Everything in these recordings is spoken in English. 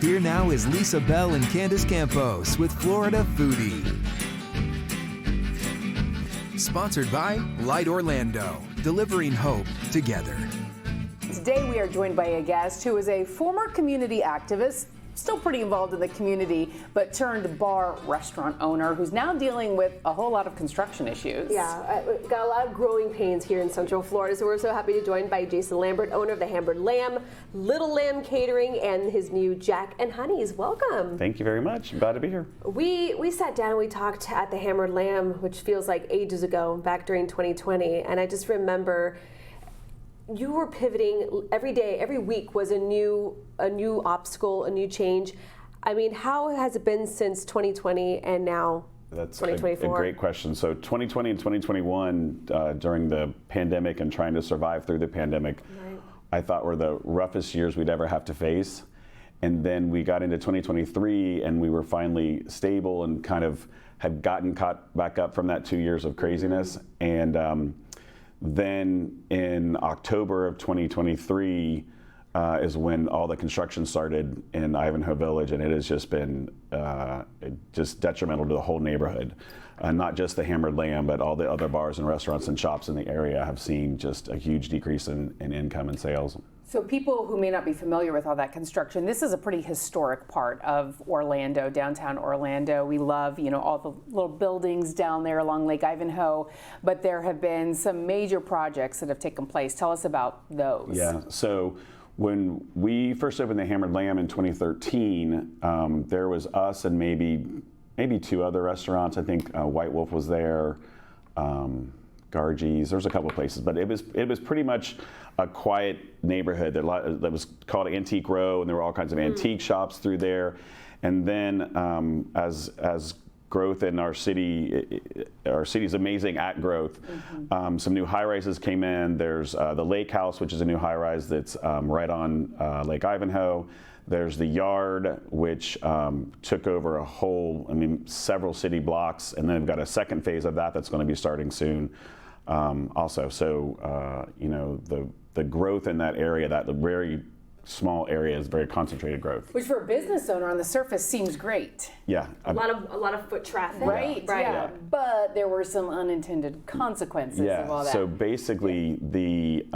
Here now is Lisa Bell and Candace Campos with Florida Foodie. Sponsored by Light Orlando, delivering hope together. Today we are joined by a guest who is a former community activist, still pretty involved in the community, but turned bar restaurant owner who's now dealing with a whole lot of construction issues. Yeah, got a lot of growing pains here in Central Florida, so we're so happy to join by Jason Lambert, owner of the Hamburg Lamb, Little Lamb Catering, and his new Jack and Honey's. Welcome. Thank you very much. Glad to be here. We sat down and we talked at the Hamburg Lamb, which feels like ages ago, back during 2020, and I just remember you were pivoting every day, every week was a new obstacle, a new change. I mean, how has it been since 2020 and now That's 2024? a great question. So 2020 and 2021, during the pandemic and trying to survive through the pandemic, right, I thought were the roughest years we'd ever have to face. And then we got into 2023 and we were finally stable and kind of had gotten caught back up from that 2 years of craziness. And then in October of 2023 is when all the construction started in Ivanhoe Village, and it has just been just detrimental to the whole neighborhood. Not just the Hammered Lamb, but all the other bars and restaurants and shops in the area have seen just a huge decrease in income and sales. So people who may not be familiar with all that construction, this is a pretty historic part of Orlando, downtown Orlando. We love, all the little buildings down there along Lake Ivanhoe, but there have been some major projects that have taken place. Tell us about those. Yeah, so when we first opened the Hammered Lamb in 2013, there was us and maybe two other restaurants. I think White Wolf was there, Gargie's, there's a couple of places, but it was pretty much a quiet neighborhood that was called Antique Row, and there were all kinds of antique shops through there. And then as growth in our city's amazing at growth, some new high-rises came in. There's the Lake House, which is a new high-rise that's right on Lake Ivanhoe. There's the Yard, which took over several city blocks, and then we've got a second phase of that that's going to be starting soon also. So, the growth in that area, that very small area, is very concentrated growth. Which for a business owner on the surface seems great. Yeah. A lot of foot traffic. Right, right. Yeah. But there were some unintended consequences of all that. So basically the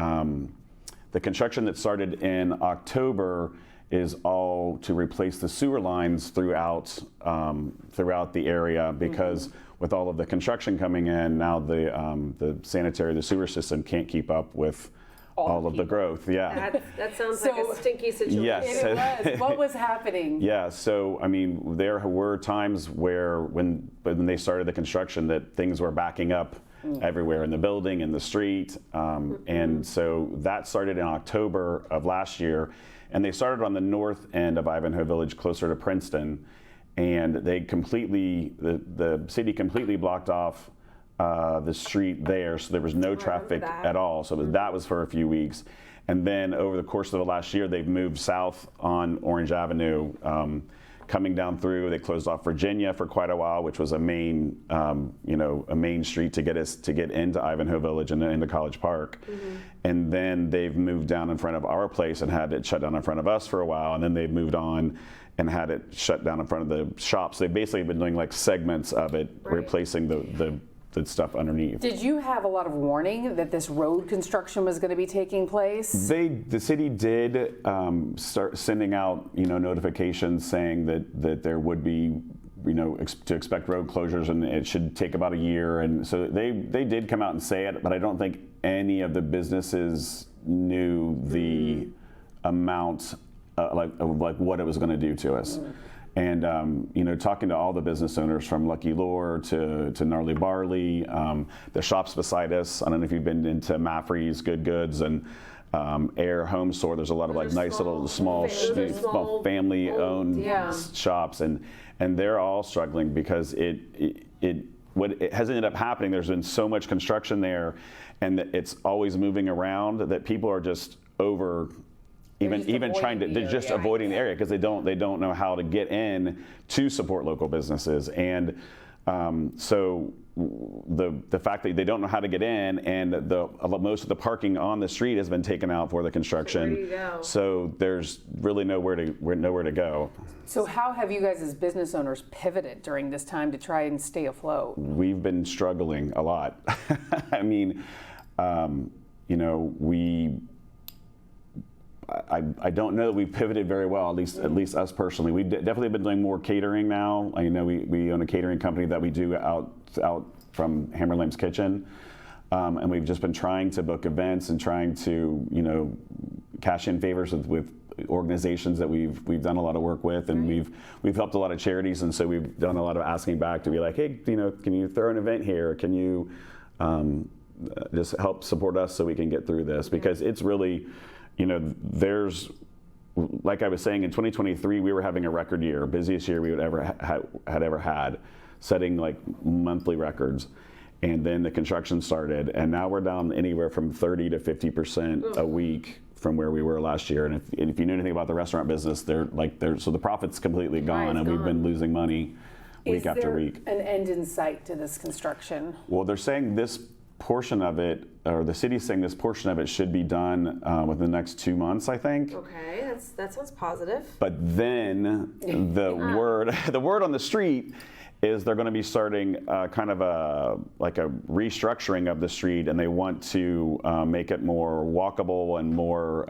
construction that started in October is all to replace the sewer lines throughout the area, because with all of the construction coming in, now the sewer system can't keep up with all of the growth. Yeah. That sounds like a stinky situation. Yes. It was. What was happening? Yeah, so there were times where when they started the construction that things were backing up everywhere in the building, in the street. And so that started in October of last year. And they started on the north end of Ivanhoe Village, closer to Princeton. And the city completely blocked off the street there, so there was no traffic at all. So that was for a few weeks. And then over the course of the last year, they've moved south on Orange Avenue, coming down through. They closed off Virginia for quite a while, which was a main street to get into Ivanhoe Village and into College Park. And then they've moved down in front of our place and had it shut down in front of us for a while. And then they've moved on and had it shut down in front of the shops. They've basically been doing like segments of it, replacing the stuff underneath. Did you have a lot of warning that this road construction was going to be taking place? The city did start sending out notifications saying that there would be to expect road closures, and it should take about a year. And so they did come out and say it, but I don't think any of the businesses knew the amount like what it was going to do to us. And talking to all the business owners from Lucky Lure to Gnarly Barley, the shops beside us. I don't know if you've been into Maffrey's, Good Goods, and Air Home Store. There's a lot of like nice little small family-owned shops, and they're all struggling because what has ended up happening. There's been so much construction there, and that it's always moving around that people are just even trying to, they're just avoiding the area because they don't know how to get in to support local businesses. And so the fact that they don't know how to get in, and most of the parking on the street has been taken out for the construction. There you go. So there's really nowhere to go. So how have you guys as business owners pivoted during this time to try and stay afloat? We've been struggling a lot. I mean, you know, I don't know that we've pivoted very well, at least us personally. We've definitely been doing more catering now. I know we own a catering company that we do out from Hammer Lamb's Kitchen, and we've just been trying to book events and trying to, you know, cash in favors with organizations that we've done a lot of work with, and we've helped a lot of charities, and so we've done a lot of asking back to be like, hey, you know, can you throw an event here? Can you just help support us so we can get through this? Because it's really, you know, there's, like I was saying, in 2023 we were having a record year, busiest year we would ever had, setting like monthly records. And then the construction started, and now we're down anywhere from 30 to 50% a week from where we were last year. And if you know anything about the restaurant business, so the profit's completely gone, and we've been losing money week after week. Is there an end in sight to this construction? Well, they're saying this portion of it, or the city's saying this portion of it should be done within the next 2 months, I think. Okay, that sounds positive. But then the word on the street is they're going to be starting kind of a restructuring of the street, and they want to make it more walkable and more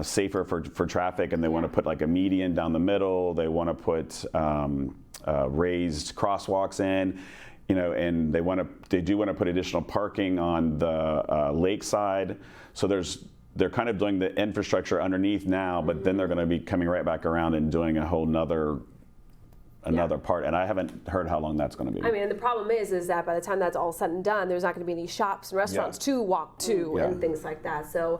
safer for traffic, and they want to put like a median down the middle. They want to put raised crosswalks in. You know, and they do want to put additional parking on the lakeside. So they're kind of doing the infrastructure underneath now, but then they're going to be coming right back around and doing a whole another part, and I haven't heard how long that's going to be. I mean, the problem is that by the time that's all said and done, there's not going to be any shops and restaurants to walk to and things like that. So,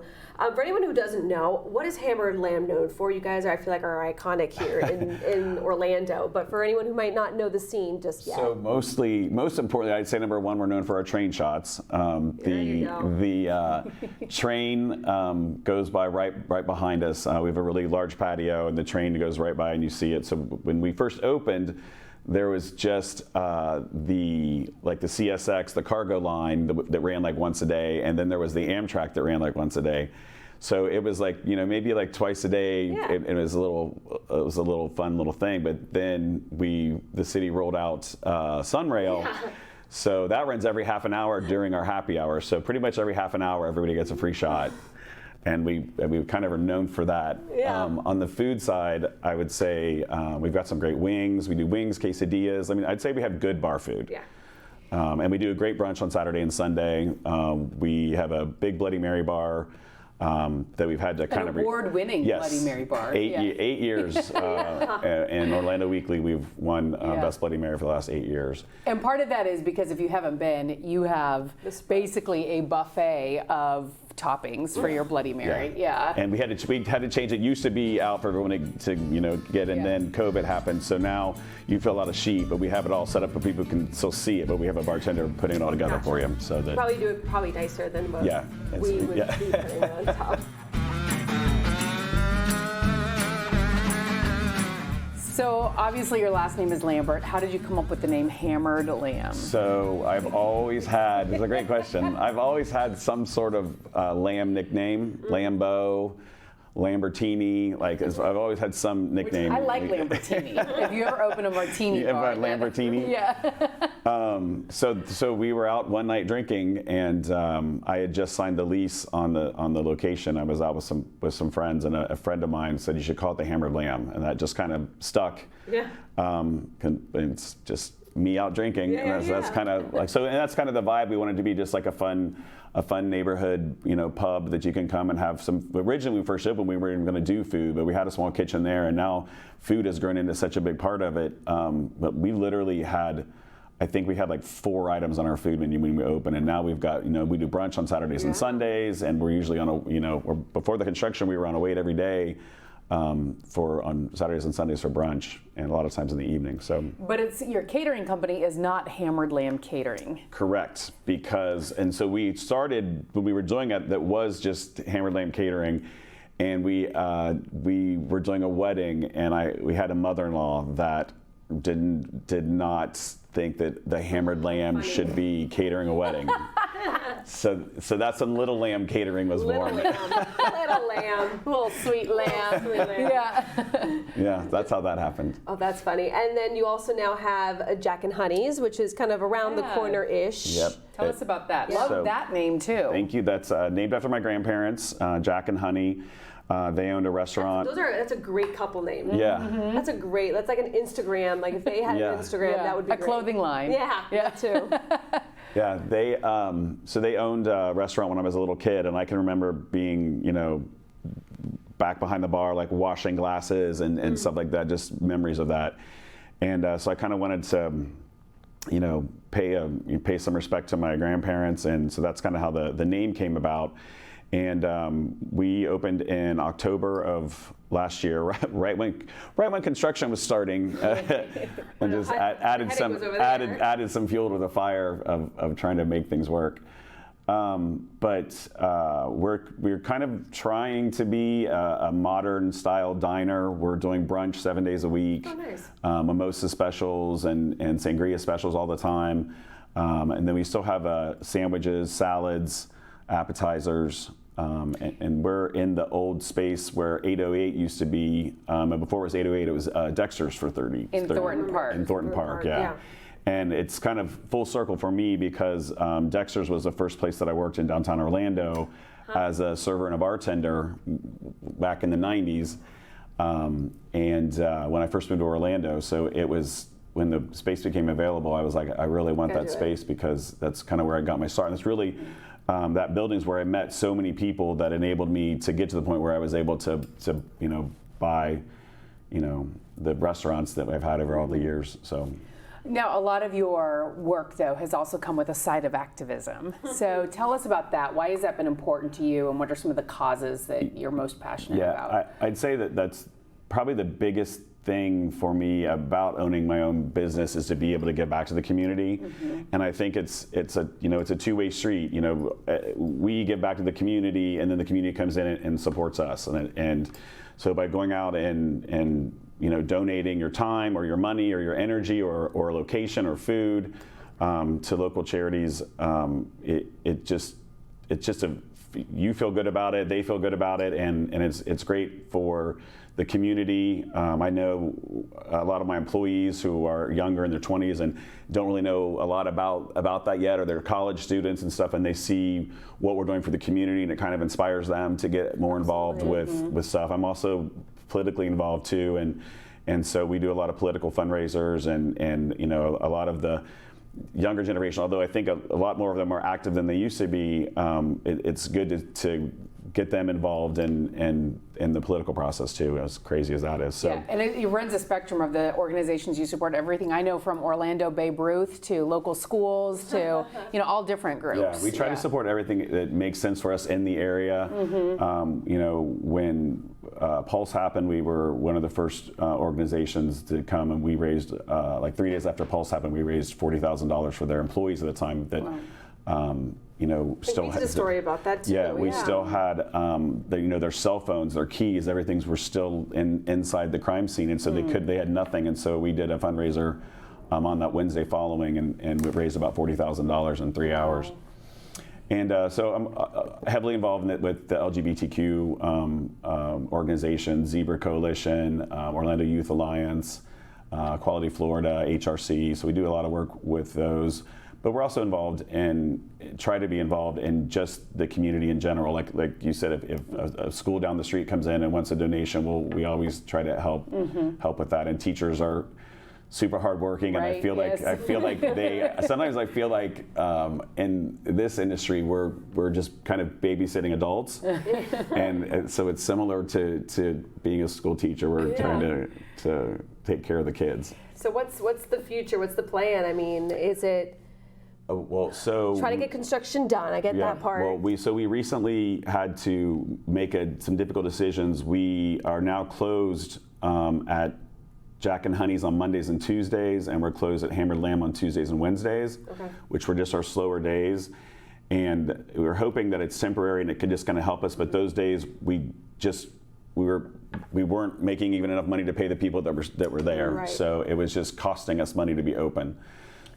for anyone who doesn't know, what is Hammered Lamb known for? You guys, I feel like, are iconic here in Orlando. But for anyone who might not know the scene just yet, so most importantly, I'd say number one, we're known for our train shots. The train goes by right behind us. We have a really large patio, and the train goes right by, and you see it. So when we first opened, there was just the CSX, the cargo line that ran like once a day, and then there was the Amtrak that ran like once a day. So it was like, you know, maybe like twice a day. Yeah. It was a little fun little thing. But then the city rolled out Sunrail. Yeah. So that runs every half an hour during our happy hour. So pretty much every half an hour, everybody gets a free shot. And we kind of are known for that. Yeah. On the food side, I would say we've got some great wings. We do wings, quesadillas. I mean, I'd say we have good bar food. Yeah. And we do a great brunch on Saturday and Sunday. We have a big Bloody Mary bar that we've had to kind of award-winning Bloody Mary bar. 8 years. In Orlando Weekly, we've won Best Bloody Mary for the last 8 years. And part of that is because if you haven't been, you have basically a buffet of toppings for your Bloody Mary. Yeah. And we had to change it. Used to be out for everyone to get, and then COVID happened. So now you feel a lot of sheep, but we have it all set up for people who can still see it. But we have a bartender putting it all together for you. So that probably do it nicer than what we would be putting on top. So obviously your last name is Lambert. How did you come up with the name Hammered Lamb? So I've always had, it's a great question, I've always had some sort of lamb nickname, Lambo, Lambertini, I've always had some nickname. I like Lambertini. If you ever open a martini bar. Lambertini? Yeah. So we were out one night drinking, and I had just signed the lease on the location. I was out with some friends, and a friend of mine said you should call it the Hammered Lamb, and that just kind of stuck. Yeah. It's just me out drinking, and that's kind of and that's kind of the vibe. We wanted to be just like a fun neighborhood, pub that you can come and have some. Originally, when we first opened, we weren't even going to do food, but we had a small kitchen there, and now food has grown into such a big part of it. But we literally had, I think we had like 4 items on our food menu when we opened, and now we've got, we do brunch on Saturdays and Sundays, and we're usually on before the construction, we were on a wait every day. On Saturdays and Sundays for brunch, and a lot of times in the evening. But it's your catering company is not Hammered Lamb Catering. Correct, so we started when we were doing it. That was just Hammered Lamb Catering, and we were doing a wedding, and we had a mother-in-law that did not think that the Hammered Lamb should be catering a wedding. So that's when Little Lamb Catering was born. Little lamb. Little sweet lamb. Yeah. Yeah, that's how that happened. Oh, that's funny. And then you also now have a Jack and Honey's, which is kind of around the corner-ish. Yep. Tell us about that. Love that name too. Thank you. That's named after my grandparents, Jack and Honey. They owned a restaurant. That's a great couple name. Yeah. Mm-hmm. That's like an Instagram. Like if they had an Instagram, that would be a great clothing line. Yeah, that too. Yeah, they owned a restaurant when I was a little kid, and I can remember being, back behind the bar, like washing glasses and stuff like that, just memories of that. And so I kind of wanted to, pay some respect to my grandparents, and so that's kind of how the name came about. And we opened in October of last year, right when construction was starting, and just added some fuel to the fire of trying to make things work. But we're kind of trying to be a modern style diner. We're doing brunch 7 days a week, mimosa specials and sangria specials all the time, and then we still have sandwiches, salads, appetizers. And we're in the old space where 808 used to be, and before it was 808, it was Dexter's for 30. In Thornton Park. In Thornton Park, yeah. And it's kind of full circle for me because Dexter's was the first place that I worked in downtown Orlando as a server and a bartender back in the 90s. And when I first moved to Orlando, so it was when the space became available, I was like, I really want that space because that's kind of where I got my start. And it's really that building's where I met so many people that enabled me to get to the point where I was able to buy, the restaurants that I've had over all the years. So. Now, a lot of your work, though, has also come with a side of activism. So tell us about that. Why has that been important to you, and what are some of the causes that you're most passionate about? I'd say that's probably the biggest thing for me about owning my own business is to be able to give back to the community. And I think it's a two-way street. We give back to the community, and then the community comes in and supports us. And so by going out and donating your time or your money or your energy or location or food to local charities, you feel good about it, they feel good about it, and it's great for the community. I know a lot of my employees who are younger in their 20s and don't really know a lot about that yet, or they're college students and stuff, and they see what we're doing for the community, and it kind of inspires them to get more involved with stuff. I'm also politically involved too, and so we do a lot of political fundraisers, and a lot of the younger generation, although I think a lot more of them are active than they used to be, it's good to get them involved in the political process too, as crazy as that is. So. Yeah, and it runs a spectrum of the organizations you support, everything I know from Orlando Babe Ruth to local schools to all different groups. Yeah, we try to support everything that makes sense for us in the area. When Pulse happened, we were one of the first organizations to come, and we raised, like 3 days after Pulse happened, we raised $40,000 for their employees at the time that still had a story about that too. Yeah, we still had their cell phones, their keys, everything were still inside the crime scene, and so they had nothing, and so we did a fundraiser on that Wednesday following, and we raised about $40,000 in 3 hours. And so I'm heavily involved with the LGBTQ organizations, Zebra Coalition, Orlando Youth Alliance, Quality Florida, HRC. So we do a lot of work with those. But we're also try to be involved in just the community in general. Like you said, if a school down the street comes in and wants a donation, we always try to help with that. And teachers are super hardworking, and I feel like sometimes I feel like in this industry we're just kind of babysitting adults, and so it's similar to being a school teacher. We're trying to take care of the kids. So what's the future? What's the plan? I mean, is it? So try to get construction done. I get that part. Well, we recently had to make some difficult decisions. We are now closed at Jack and Honey's on Mondays and Tuesdays, and we're closed at Hammered Lamb on Tuesdays and Wednesdays, which were just our slower days. And we were hoping that it's temporary and it could just kind of help us. But those days we weren't making even enough money to pay the people that were there. Right. So it was just costing us money to be open.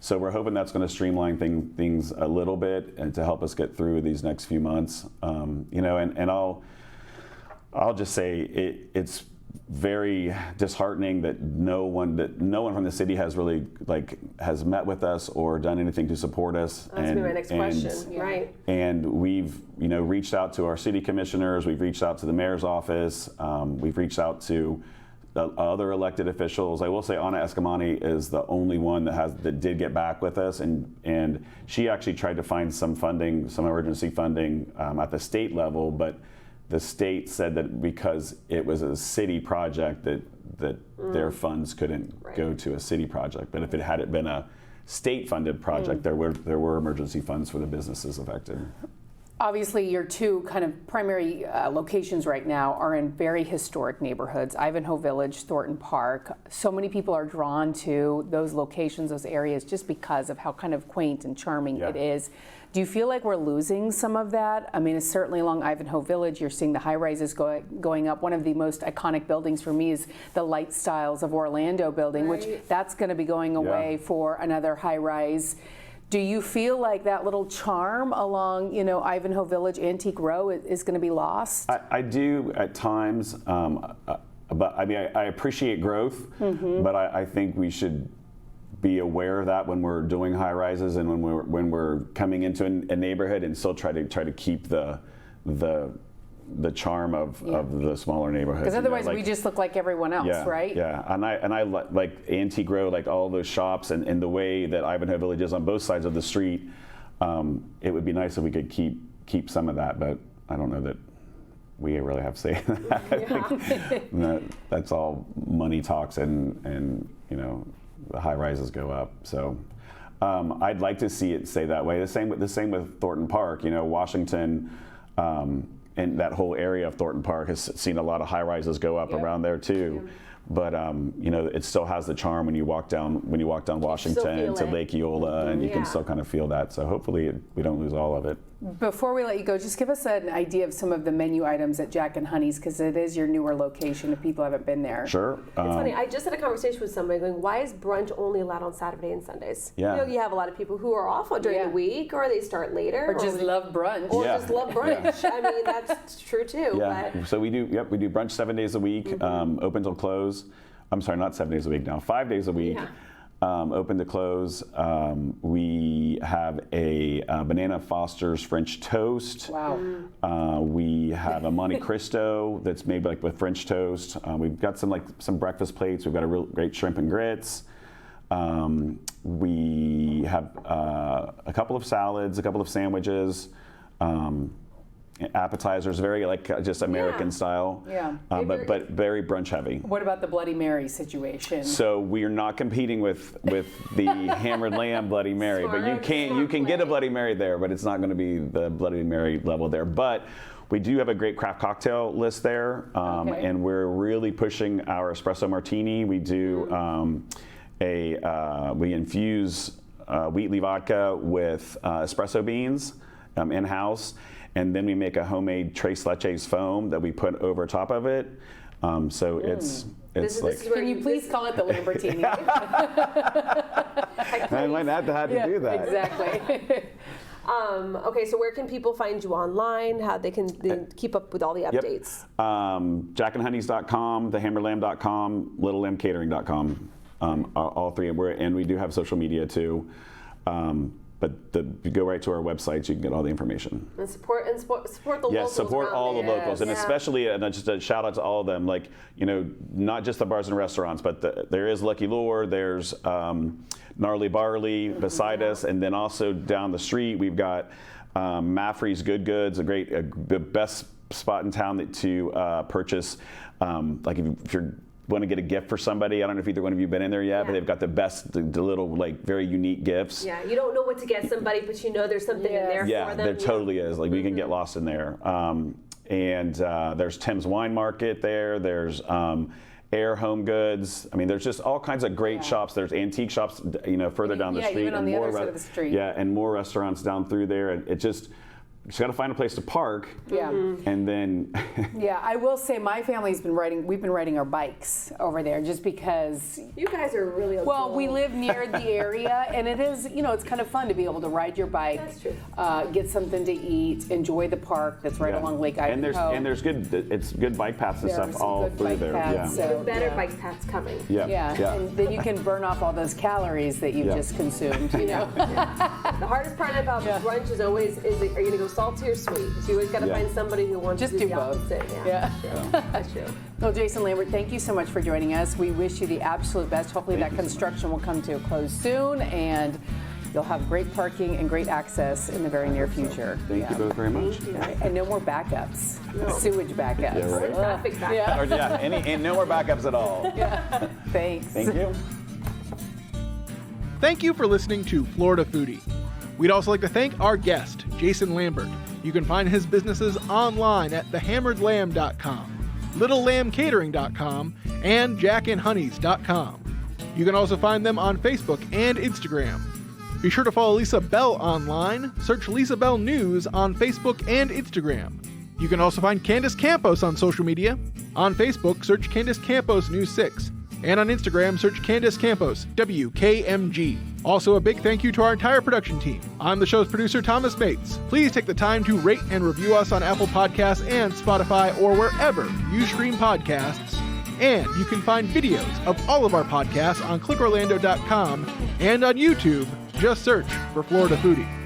So we're hoping that's going to streamline things a little bit and to help us get through these next few months. You know, and I'll just say it's very disheartening that no one from the city has really has met with us or done anything to support us. That's gonna be my next question, right? And we've reached out to our city commissioners, we've reached out to the mayor's office, we've reached out to the other elected officials. I will say Anna Escamani is the only one that did get back with us, and she actually tried to find some funding, some emergency funding at the state level, but the state said that because it was a city project that their funds couldn't go to a city project. But if it had been a state-funded project, there were emergency funds for the businesses affected. Obviously, your two kind of primary locations right now are in very historic neighborhoods, Ivanhoe Village, Thornton Park. So many people are drawn to those locations, those areas, just because of how kind of quaint and charming it is. Do you feel like we're losing some of that? I mean, it's certainly along Ivanhoe Village, you're seeing the high-rises going up. One of the most iconic buildings for me is the Light Styles of Orlando building, which that's going to be going away for another high-rise. Do you feel like that little charm along, Ivanhoe Village, Antique Row is going to be lost? I do at times, but I mean, I appreciate growth, but I think we should be aware of that when we're doing high rises and when we're coming into a neighborhood, and still try to keep the charm of the smaller neighborhoods. Because otherwise we just look like everyone else, right? Yeah, and I like Antique Row, like all those shops and the way that Ivanhoe Village is on both sides of the street. It would be nice if we could keep some of that, but I don't know that we really have say in that. That's all money talks, and the high rises go up. So I'd like to see it stay that way. The same with Thornton Park. Washington. And that whole area of Thornton Park has seen a lot of high rises go up around there too. But it still has the charm when you walk down Washington to Lake Eola, and you can still kind of feel that. So hopefully we don't lose all of it. Before we let you go, just give us an idea of some of the menu items at Jack and Honey's, because it is your newer location if people haven't been there. Sure. It's funny, I just had a conversation with somebody going, why is brunch only allowed on Saturday and Sundays? Yeah. You have a lot of people who are off during the week, or they start later. Or just love brunch. Or just love brunch. I mean, that's true too. Yeah. But. So we do brunch 7 days a week, open till close. I'm sorry, not 7 days a week now, 5 days a week. Yeah. Open to close. We have a Banana Foster's French toast. Wow. We have a Monte Cristo that's made with French toast. We've got some breakfast plates. We've got a real great shrimp and grits. We have a couple of salads, a couple of sandwiches. Appetizers, very just American style, but very brunch heavy. What about the Bloody Mary situation? So we are not competing with the Hammered Lamb Bloody Mary, but you can get a Bloody Mary there, but it's not going to be the Bloody Mary level there. But we do have a great craft cocktail list there, and we're really pushing our espresso martini. We do we infuse Wheatley vodka with espresso beans in-house. And then we make a homemade Tres Leches foam that we put over top of it. So it's Can you please call it the Lambertini? I might have to do that. Exactly. Okay, so where can people find you online? How they can keep up with all the updates? jackandhoneys.com, thehammerlamb.com, littlelambcatering.com. All three, and we do have social media too. But you go right to our website, you can get all the information. And support the locals. Yes, support all the locals, and especially just a shout out to all of them. Not just the bars and restaurants, but there is Lucky Lure, there's Gnarly Barley beside us, and then also down the street we've got Maffrey's Good Goods, the best spot in town to purchase. If you're want to get a gift for somebody. I don't know if either one of you have been in there yet, but they've got the best, the little very unique gifts. Yeah, you don't know what to get somebody, but there's something in there for them. Yeah, there totally is. We can get lost in there. And there's Tim's Wine Market there. There's Air Home Goods. I mean, there's just all kinds of great shops. There's antique shops, further down the street. Even on the other side of the street. Yeah, and more restaurants down through there. And it just, just got to find a place to park. Yeah. And then Yeah, I will say my family's been we've been riding our bikes over there just because. You guys are really Well, cool. we live near the area, and it is, it's kind of fun to be able to ride your bike, That's true. Get something to eat, enjoy the park that's right along Lake Ivanhoe. and there's good bike paths and There are stuff some all good through bike there. paths, Yeah. so, better yeah. bike paths coming. Yeah, and then you can burn off all those calories that you've Yeah. just consumed, The hardest part about brunch is always, are you going to go salty or sweet? So you always got to Yeah. find somebody who wants Just to do do the both. opposite. Yeah. That's true. Well, Jason Lambert, thank you so much for joining us. We wish you the absolute best. Hopefully that construction will come to a close soon, and you'll have great parking and great access in the very near future. Thank you both very much. All right, and no more backups, sewage backups. Yeah, right. Or traffic back. Yeah. Or, and no more backups at all. Thanks. Thank you. Thank you for listening to Florida Foodie. We'd also like to thank our guest, Jason Lambert. You can find his businesses online at thehammeredlamb.com, littlelambcatering.com, and jackandhoneys.com. You can also find them on Facebook and Instagram. Be sure to follow Lisa Bell online. Search Lisa Bell News on Facebook and Instagram. You can also find Candace Campos on social media. On Facebook, search Candace Campos News 6. And on Instagram, search Candace Campos, WKMG. Also, a big thank you to our entire production team. I'm the show's producer, Thomas Bates. Please take the time to rate and review us on Apple Podcasts and Spotify or wherever you stream podcasts. And you can find videos of all of our podcasts on clickorlando.com and on YouTube. Just search for Florida Foodie.